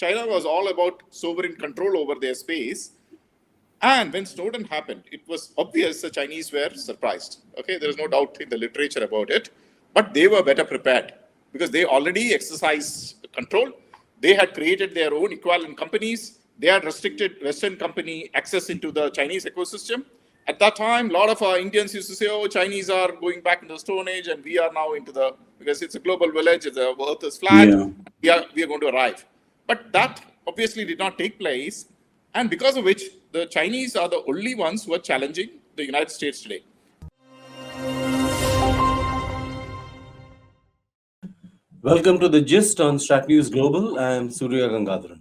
China was all about sovereign control over their space. And when Snowden happened, it was obvious the Chinese were surprised. Okay, there is no doubt in the literature about it, but they were better prepared because they already exercised control. They had created their own equivalent companies. They had restricted Western company access into the Chinese ecosystem. At that time, a lot of Indians used to say, "Oh, Chinese are going back into the Stone Age, and we are now into the because it's a global village. The earth is flat. Yeah. We are going to arrive." But that obviously did not take place, and because of which the Chinese are the only ones who are challenging the United States today. Welcome to the Gist on Strat News Global. I am Surya Gangadharan.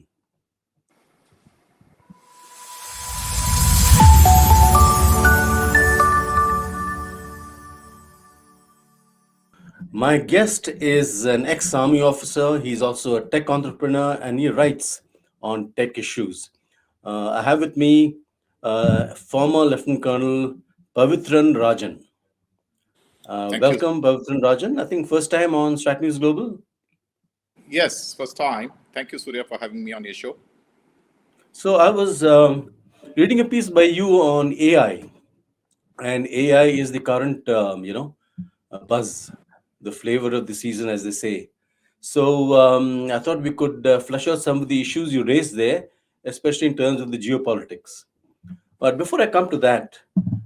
My guest is an ex-army officer. He's also a tech entrepreneur and he writes on tech issues. I have with me former Lieutenant Colonel Pavithran Rajan. Thank you. Welcome, Pavithran Rajan. I think first time on Strat News Global. Yes, first time. Thank you, Surya, for having me on your show. So I was reading a piece by you on AI, and AI is the current, buzz, the flavor of the season, as they say. So I thought we could flesh out some of the issues you raised there, especially in terms of the geopolitics. But before I come to that,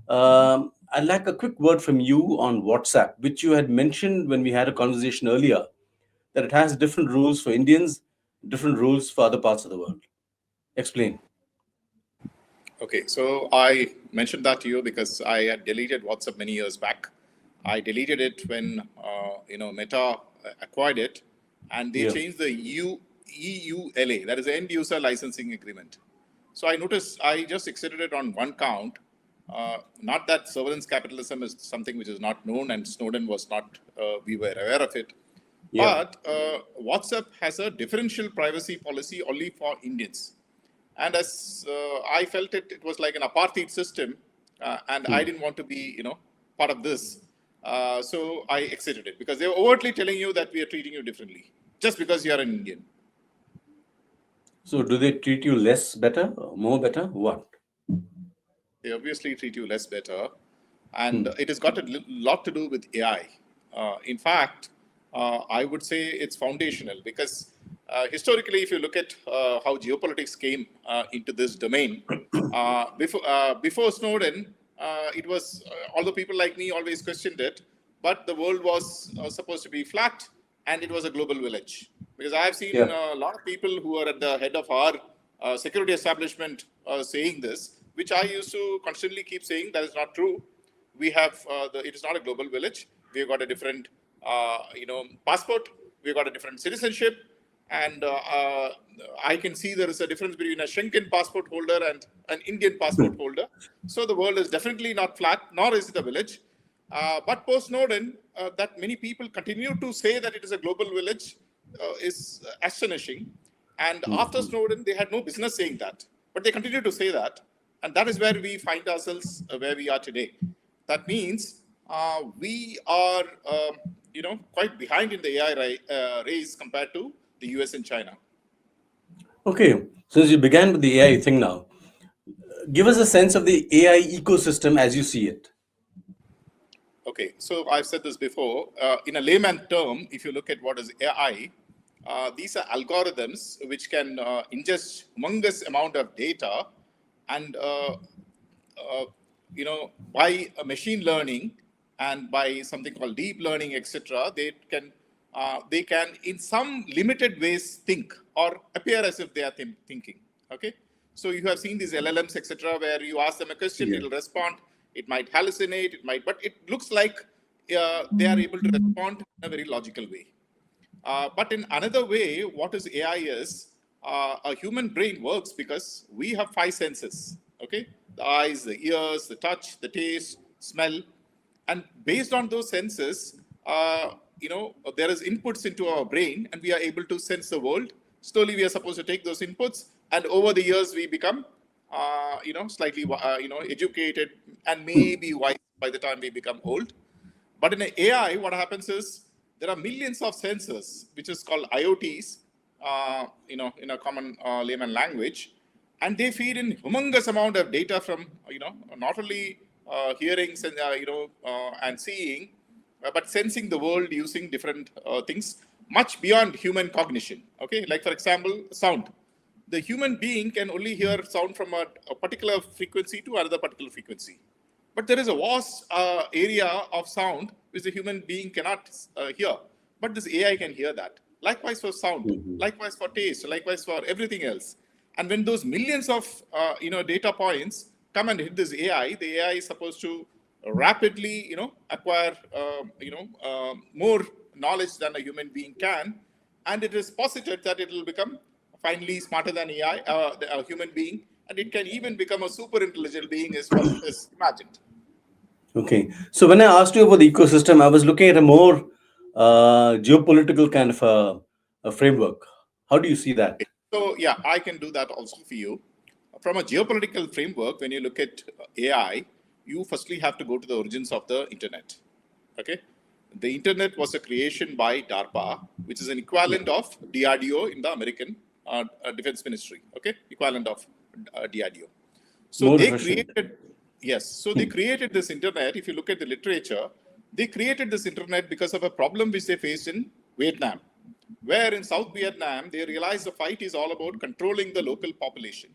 I'd like a quick word from you on WhatsApp, which you had mentioned when we had a conversation earlier, that it has different rules for Indians, different rules for other parts of the world. Explain. Okay, so I mentioned that to you because I had deleted WhatsApp many years back. I deleted it when Meta acquired it, and they Yeah. changed the EULA, that is the End User Licensing Agreement. So I noticed I just exited it on one count. Not that surveillance capitalism is something which is not known, and Snowden was not. We were aware of it, Yeah. but WhatsApp has a differential privacy policy only for Indians. And as I felt it, it was like an apartheid system, and I didn't want to be, part of this. So I exited it because they were overtly telling you that we are treating you differently just because you are an Indian. So do they treat you less better, more better? What? They obviously treat you less better, and it has got a lot to do with AI. In fact, I would say it's foundational because historically, if you look at how geopolitics came into this domain, before Snowden, it was although people like me always questioned it, but the world was supposed to be flat, and it was a global village. Because I have seen Yeah. a lot of people who are at the head of our security establishment saying this, which I used to constantly keep saying that is not true. We have it is not a global village. We've got a different passport. We've got a different citizenship, and I can see there is a difference between a Schengen passport holder and an Indian passport holder. So the world is definitely not flat, nor is it a village. But post Snowden, that many people continue to say that it is a global village is astonishing. And after Snowden, they had no business saying that, but they continue to say that, and that is where we find ourselves where we are today. That means we are, quite behind in the AI race compared to the US and China. Okay. Since you began with the AI thing now, give us a sense of the AI ecosystem as you see it. Okay, so I've said this before. In a layman term, if you look at what is AI, these are algorithms which can ingest humongous amount of data, and by machine learning and by something called deep learning, etc., they can in some limited ways think or appear as if they are thinking. Okay, so you have seen these LLMs, etc., where you ask them a question, Yeah. it'll respond. It might hallucinate, but it looks like they are able to respond in a very logical way. But in another way, what is AI is a human brain works because we have five senses. Okay, the eyes, the ears, the touch, the taste, smell, and based on those senses, there is inputs into our brain, and we are able to sense the world. Slowly, we are supposed to take those inputs, and over the years, we become, slightly, educated and maybe wise by the time we become old. But in AI, what happens is there are millions of sensors, which is called IoTs, in a common layman language, and they feed in humongous amount of data from, not only hearings and, and seeing, but sensing the world using different things much beyond human cognition. Okay, like for example, sound. The human being can only hear sound from a particular frequency to another particular frequency. But there is a vast area of sound which the human being cannot hear. But this AI can hear that. Likewise for sound, Mhm. likewise for taste, likewise for everything else. And when those millions of data points come and hit this AI, the AI is supposed to rapidly acquire more knowledge than a human being can, and it is posited that it will become finally smarter than AI, a human being, and it can even become a super intelligent being, is what is imagined. Okay. So when I asked you about the ecosystem, I was looking at a more geopolitical kind of a framework. How do you see that? So yeah, I can do that also for you. From a geopolitical framework, when you look at AI, you firstly have to go to the origins of the internet. Okay, the internet was a creation by DARPA, which is an Yeah. equivalent of DRDO in the American Defense Ministry. Okay, equivalent of DRDO. So More they efficient. created, yes, so they created this internet. If you look at the literature, they created this internet because of a problem which they faced in Vietnam, where in South Vietnam, they realized the fight is all about controlling the local population,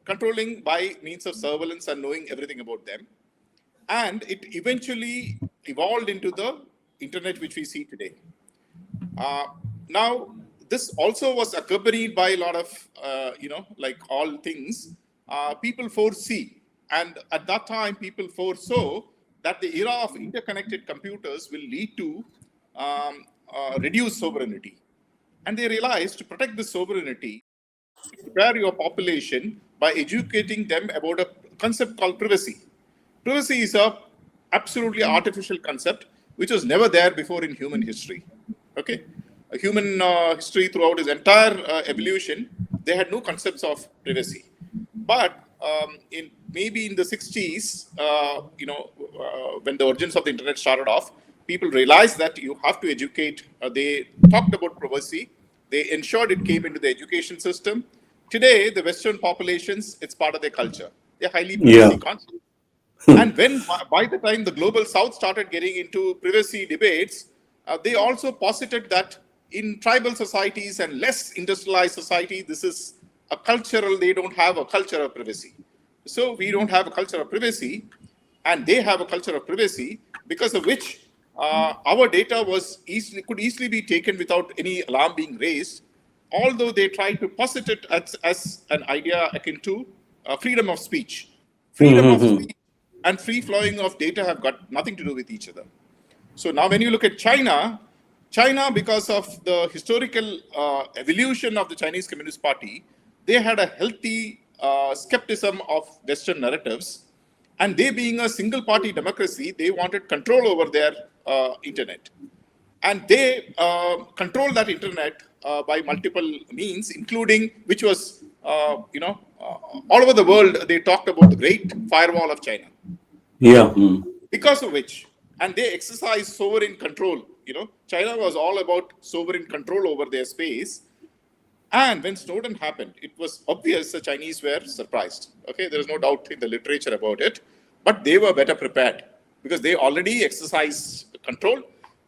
controlling by means of surveillance and knowing everything about them. And it eventually evolved into the internet which we see today. Uh, Now, this also was accompanied by a lot of, like all things, people foresee. And at that time, people foresaw that the era of interconnected computers will lead to reduced sovereignty. And they realized to protect the sovereignty, prepare your population by educating them about a concept called privacy. Privacy is a absolutely artificial concept which was never there before in human history. Okay, a human history throughout its entire evolution, they had no concepts of privacy. But in maybe in the 60s, when the origins of the internet started off, people realized that you have to educate. They talked about privacy. They ensured it came into the education system. Today, the Western populations, it's part of their culture. They're highly Yeah. privacy conscious. And when, by the time the global south started getting into privacy debates, they also posited that in tribal societies and less industrialized society, this is a cultural, they don't have a culture of privacy. So we don't have a culture of privacy, and they have a culture of privacy, because of which our data could easily be taken without any alarm being raised, although they tried to posit it as an idea akin to freedom of speech. Freedom of Mm-hmm. speech and free flowing of data have got nothing to do with each other. So now, when you look at China, China, because of the historical evolution of the Chinese Communist Party, they had a healthy skepticism of Western narratives. And they, being a single party democracy, they wanted control over their internet. And they control that internet by multiple means, including, which was, all over the world, they talked about the Great Firewall of China, Yeah. Mm. because of which, and they exercise sovereign control. China was all about sovereign control over their space. And when Snowden happened, it was obvious the Chinese were surprised. Okay, there is no doubt in the literature about it, but they were better prepared because they already exercised control.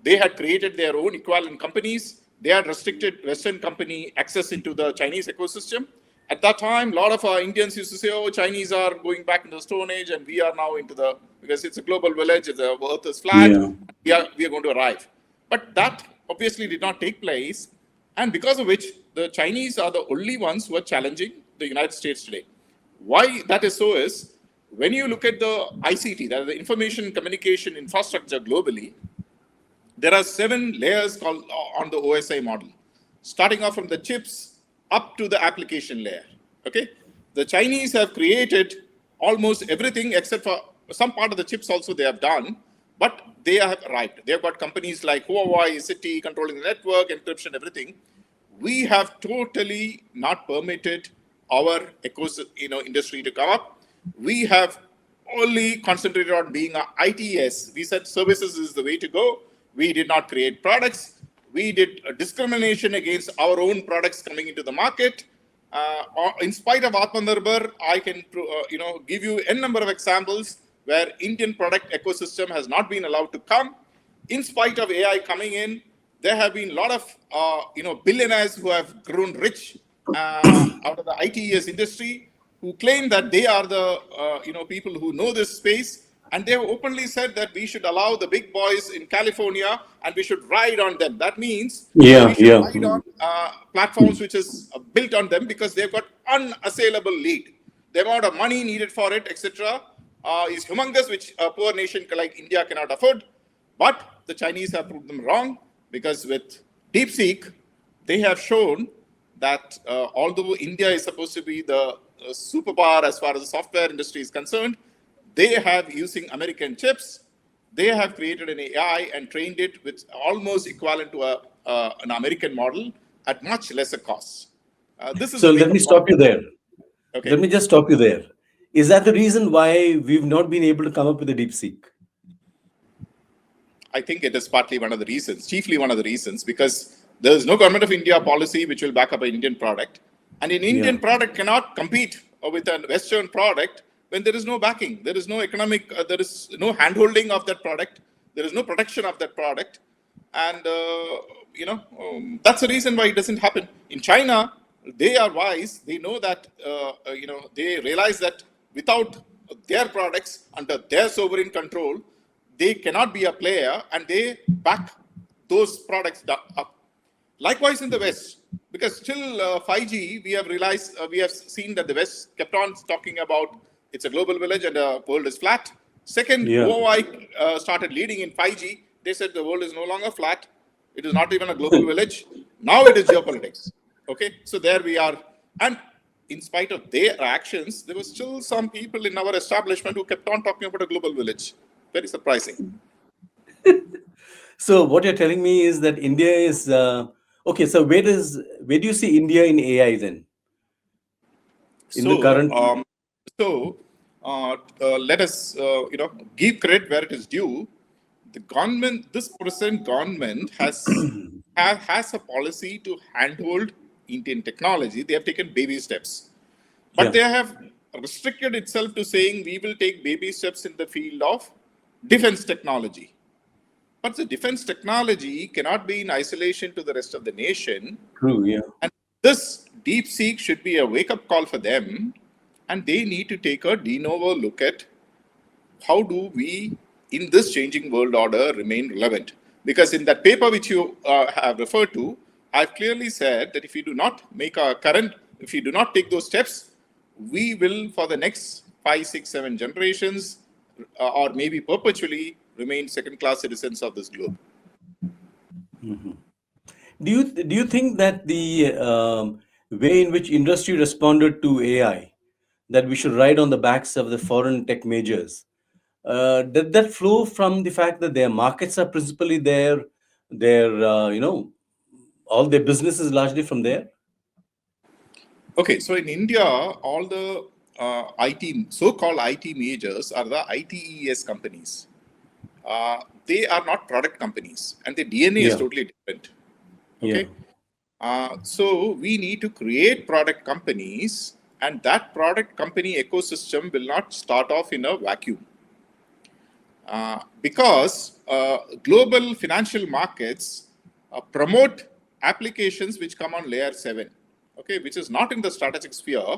They had created their own equivalent companies. They had restricted Western company access into the Chinese ecosystem. At that time, a lot of Indians used to say, "Oh, Chinese are going back into the Stone Age, and we are now into the, because it's a global village. The Earth is flat. Yeah. We are going to arrive." But that obviously did not take place, and because of which the Chinese are the only ones who are challenging the United States today. Why that is so is, when you look at the ICT, that is the information communication infrastructure globally, there are 7 layers called on the OSI model, starting off from the chips up to the application layer. Okay, the Chinese have created almost everything except for some part of the chips. Also, they have done, but they have arrived. They have got companies like Huawei, City controlling the network, encryption, everything. We have totally not permitted our industry to come up. We have only concentrated on being a ITS. We said services is the way to go. We did not create products. We did a discrimination against our own products coming into the market. In spite of Atmanirbhar, I can give you n number of examples where Indian product ecosystem has not been allowed to come. In spite of AI coming in, there have been a lot of billionaires who have grown rich out of the ITES industry, who claim that they are the people who know this space, and they have openly said that we should allow the big boys in California and we should ride on them. That means Yeah, we should yeah. ride on platforms which is built on them because they've got unassailable lead. The amount of money needed for it, etc., is humongous, which a poor nation like India cannot afford. But the Chinese have proved them wrong, because with DeepSeek, they have shown that although India is supposed to be the superpower as far as the software industry is concerned, they have, using American chips, they have created an AI and trained it with almost equivalent to an American model at much lesser cost. This is So the let me wake-up call. stop you there. Okay. Let me just stop you there. Is that the reason why we've not been able to come up with a DeepSeek? I think it is partly one of the reasons, chiefly one of the reasons, because there is no government of India policy which will back up an Indian product. And an Indian product cannot compete with a Western product when there is no backing. There is no economic, there is no handholding of that product. There is no protection of that product. And, that's the reason why it doesn't happen. In China, they are wise. They know that, they realize that without their products under their sovereign control, they cannot be a player, and they back those products up. Likewise in the West, because till 5G, we have realized, we have seen that the West kept on talking about it's a global village and the world is flat. Second, Huawei started leading in 5G. They said the world is no longer flat. It is not even a global village. Now it is geopolitics. Okay, so there we are. And in spite of their actions, there were still some people in our establishment who kept on talking about a global village. Very surprising. So what you're telling me is that India is okay. So where do you see India in AI then? In the So, current, let us, give credit where it is due. The government, this present government has a policy to handhold Indian technology. They have taken baby steps, but yeah, they have restricted itself to saying we will take baby steps in the field of defense technology. But the defense technology cannot be in isolation to the rest of the nation. true, yeah. And this DeepSeek should be a wake-up call for them, and they need to take a de novo look at how do we, in this changing world order, remain relevant. Because in that paper which you have referred to, I've clearly said that if you do not make a current, if you do not take those steps, we will, for the next 5, 6, 7 generations, or maybe perpetually, remain second-class citizens of this globe. Do you think that the way in which industry responded to AI, that we should ride on the backs of the foreign tech majors, did that flow from the fact that their markets are principally there, their all their business is largely from there? Okay, so in India, all the IT, so-called IT majors are the ITES companies. They are not product companies, and the DNA is Yeah, totally different. yeah. Okay, so we need to create product companies, and that product company ecosystem will not start off in a vacuum. Because global financial markets promote applications which come on layer 7, okay, which is not in the strategic sphere.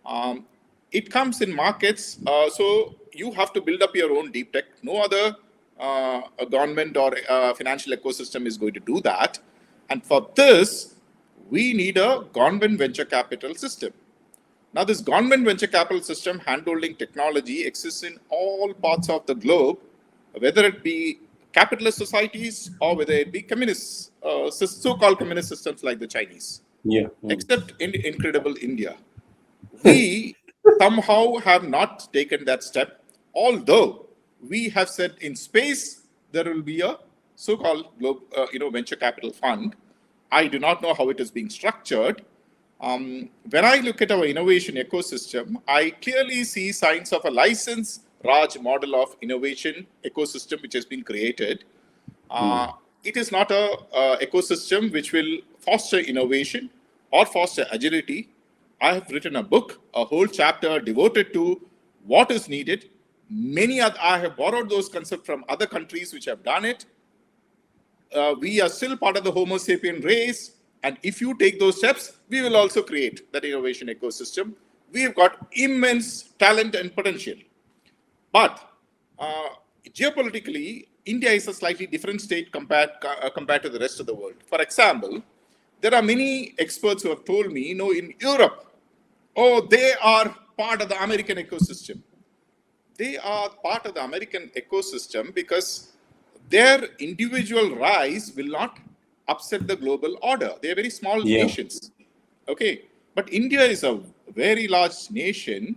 Um, it comes in markets, so you have to build up your own deep tech. No other a government or financial ecosystem is going to do that. And for this, we need a government venture capital system. Now, this government venture capital system handholding technology exists in all parts of the globe, whether it be capitalist societies or whether it be communist, so-called communist systems like the Chinese, Yeah. except in incredible India. We somehow have not taken that step, although we have said in space there will be a so-called venture capital fund. I do not know how it is being structured. When I look at our innovation ecosystem, I clearly see signs of a license Raj model of innovation ecosystem which has been created. it is not a ecosystem which will foster innovation or foster agility. I have written a book, a whole chapter devoted to what is needed. I have borrowed those concepts from other countries which have done it. We are still part of the Homo sapien race. And if you take those steps, we will also create that innovation ecosystem. We've got immense talent and potential. But geopolitically, India is a slightly different state compared to the rest of the world. For example, there are many experts who have told me, in Europe, oh, they are part of the American ecosystem. They are part of the American ecosystem because their individual rise will not upset the global order. They are very small Yeah. nations. Okay. But India is a very large nation.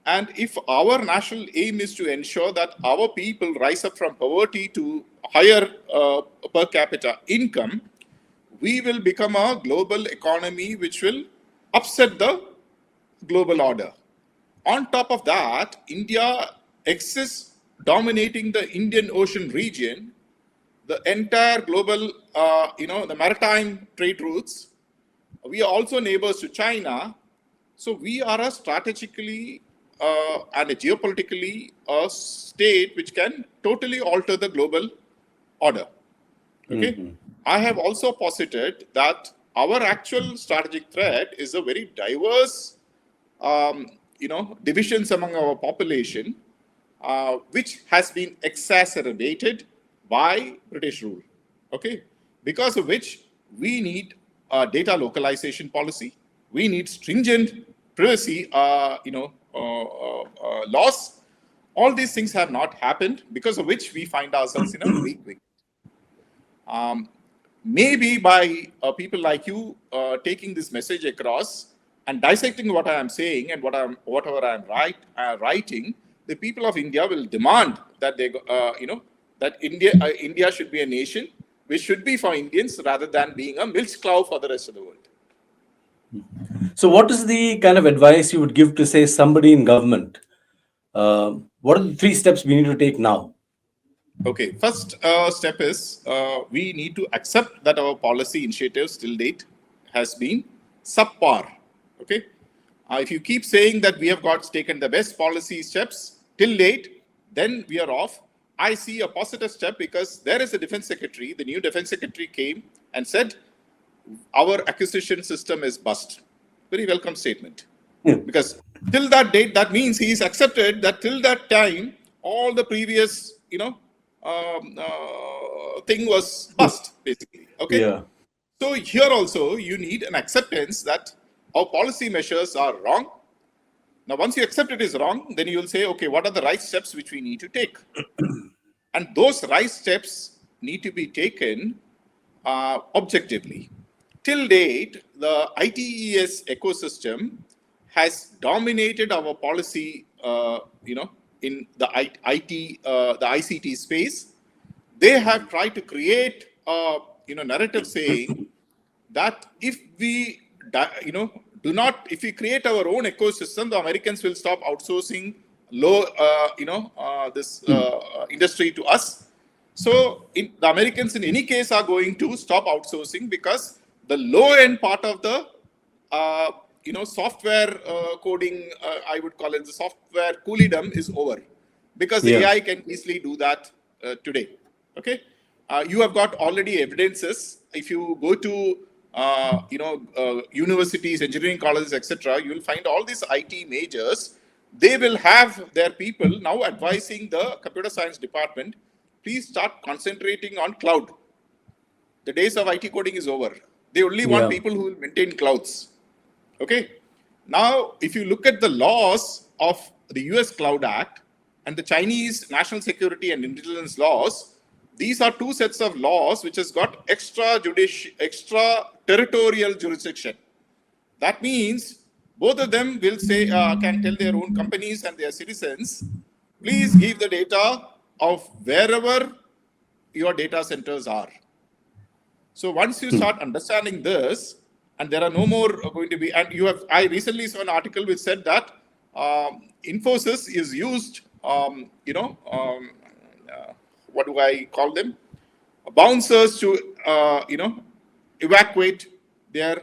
And if our national aim is to ensure that our people rise up from poverty to higher per capita income, we will become a global economy which will upset the global order. On top of that, India exists dominating the Indian Ocean region, the entire global, the maritime trade routes. We are also neighbors to China. So we are a strategically and a geopolitically a state which can totally alter the global order. Okay. I have also posited that our actual strategic threat is a very diverse divisions among our population, which has been exacerbated by British rule. Okay, because of which we need a data localization policy. We need stringent privacy, laws. All these things have not happened, because of which we find ourselves in a weak wicket. Maybe by people like you taking this message across and dissecting what I am saying and whatever I am writing, the people of India will demand that that India should be a nation which should be for Indians rather than being a milch cow for the rest of the world. So, what is the kind of advice you would give to, say, somebody in government? What are the 3 steps we need to take now? Okay, first step is we need to accept that our policy initiatives till date has been subpar. Okay, if you keep saying that we have taken the best policy steps till date, then we are off. I see a positive step because there is a defense secretary. The new defense secretary came and said our acquisition system is bust. Very welcome statement. Because till that date, that means he's accepted that till that time, all the previous, thing was bust, basically. Okay. Yeah. So here also, you need an acceptance that our policy measures are wrong. Now, once you accept it is wrong, then you will say, okay, what are the right steps which we need to take? And those right steps need to be taken objectively. Till date, the ITES ecosystem has dominated our policy, in the ICT space. They have tried to create a narrative saying that if we if we create our own ecosystem, the Americans will stop outsourcing this industry to us. So the Americans in any case are going to stop outsourcing because the low end part of the software coding, I would call it the software coolidom, is over, because the AI can easily do that today. Okay, you have got already evidences. If you go to universities, engineering colleges, etc., you will find all these IT majors. They will have their people now advising the computer science department, please start concentrating on cloud. The days of IT coding is over. They only want people who will maintain clouds. Okay. Now, if you look at the laws of the US Cloud Act and the Chinese National Security and Intelligence laws, these are 2 sets of laws which has got extra territorial jurisdiction. That means both of them will say, can tell their own companies and their citizens, please give the data of wherever your data centers are. So once you start understanding this, and there are no more going to be, and I recently saw an article which said that Infosys is used, what do I call them? bouncers to evacuate their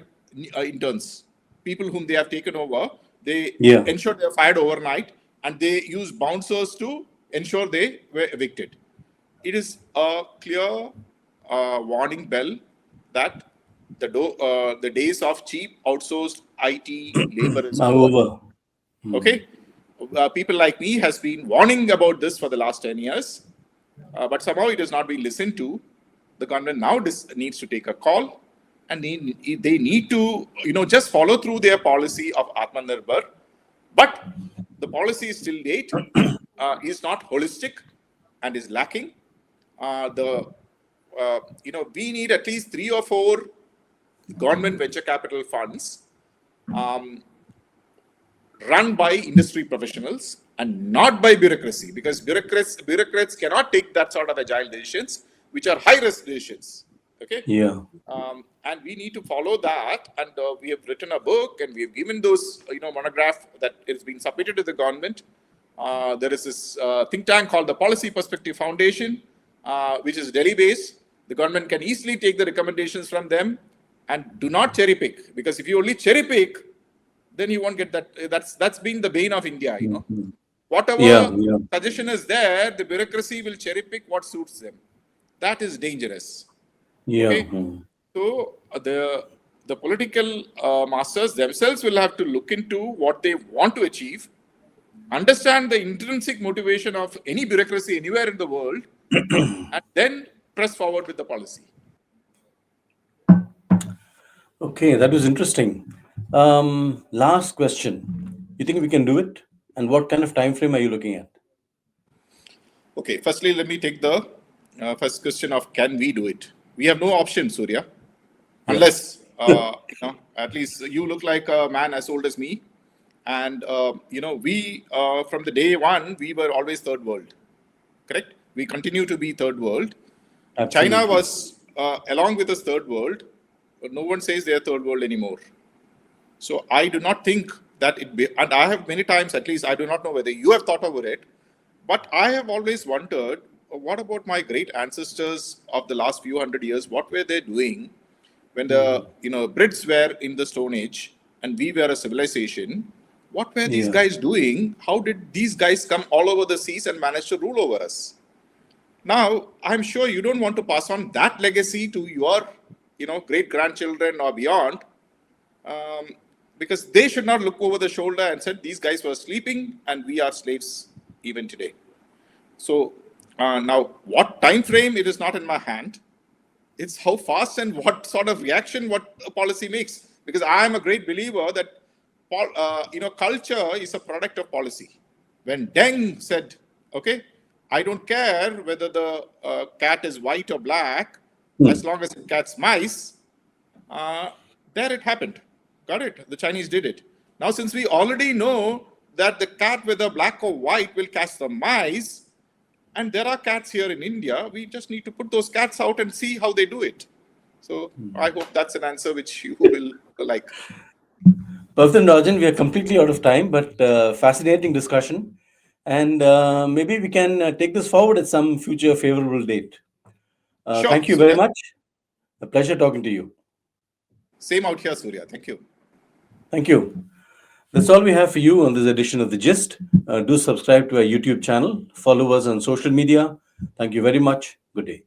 interns, people whom they have taken over. They Yeah. ensure they are fired overnight, and they use bouncers to ensure they were evicted. It is a clear warning bell that the days of cheap outsourced IT labor is over. Over. Okay, people like me has been warning about this for the last 10 years, but somehow it has not been listened to. The government now needs to take a call, and they need to just follow through their policy of Atmanirbhar. But the policy is still late, is not holistic, and is lacking. The we need at least 3 or 4 government venture capital funds um, run by industry professionals and not by bureaucracy, because bureaucrats cannot take that sort of agile decisions, which are high risk decisions. Okay, Yeah. and we need to follow that. And we have written a book, and we have given those monograph that is being submitted to the government. There is this think tank called the Policy Perspective Foundation, which is Delhi based. The government can easily take the recommendations from them and do not cherry pick, because if you only cherry pick, then you won't get that. That's been the bane of India. Yeah. Whatever Yeah. suggestion is there, the bureaucracy will cherry pick what suits them. That is dangerous. Yeah. Okay, so the political masters themselves will have to look into what they want to achieve, understand the intrinsic motivation of any bureaucracy anywhere in the world, and then press forward with the policy. Okay, that was interesting. Last question. You think we can do it? And what kind of time frame are you looking at? Okay, firstly, let me take the first question of can we do it? We have no option, Surya, Yeah. unless at least you look like a man as old as me, and we from the day one we were always third world. Correct? We continue to be third world. China Absolutely. was along with us third world, but no one says they are third world anymore. So I do not think that it be, and I have many times, at least I do not know whether you have thought over it, but I have always wondered, what about my great ancestors of the last few hundred years? What were they doing when the Brits were in the Stone Age and we were a civilization? What were these Yeah. guys doing? How did these guys come all over the seas and manage to rule over us? Now, I'm sure you don't want to pass on that legacy to your, great grandchildren or beyond, um, because they should not look over the shoulder and said these guys were sleeping and we are slaves even today. So now, what time frame? It is not in my hand. It's how fast and what sort of reaction what a policy makes. Because I am a great believer that culture is a product of policy. When Deng said, "Okay, I don't care whether the cat is white or black, Hmm. as long as it catches mice," uh, there it happened. Got it? The Chinese did it. Now, since we already know that the cat, whether black or white, will catch the mice, and there are cats here in India, we just need to put those cats out and see how they do it. So I hope that's an answer which you will like. Pavithran Rajan, we are completely out of time, but fascinating discussion. And maybe we can take this forward at some future favorable date. Sure, Thank you very Surya. much. A pleasure talking to you. Same out here, Surya. Thank you. Thank you. That's all we have for you on this edition of The Gist. Do subscribe to our YouTube channel, follow us on social media. Thank you very much. Good day.